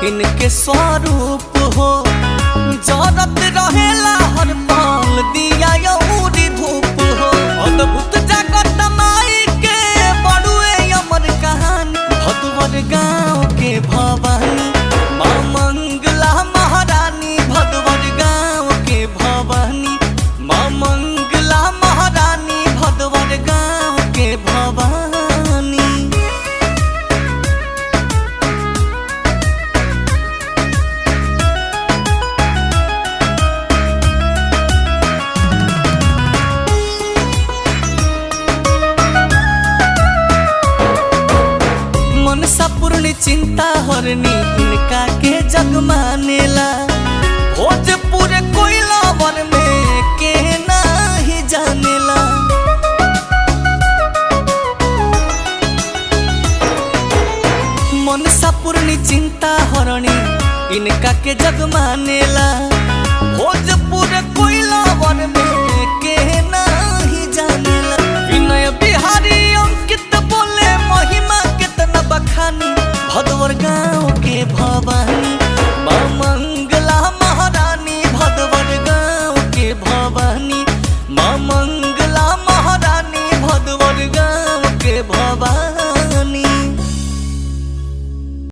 इनके स्वरूप हो। जरत रहेला हर पल दिया यौरी धूप हो। अद्भुत जगत माई के बड़ुए अमर कहानी। भदवर गाँव के भवानी माँ मंगला महारानी। भदवर गाँव के भवानी माँ मंगला महारानी। भदवर गाँव के भवानी। मनसा पूर्ण चिंता हरनी इनका के जग मानेला। भोजपुर कोइलावर में के नाही जानेला। मनसा पूर्ण चिंता हरनी इनका के जग मानेला। भोजपुर कोइलावर में के नाही जानेला। विनय बिहारी अंकित बोले महिमा कितना बखानी। भदवर गाँव के भवानी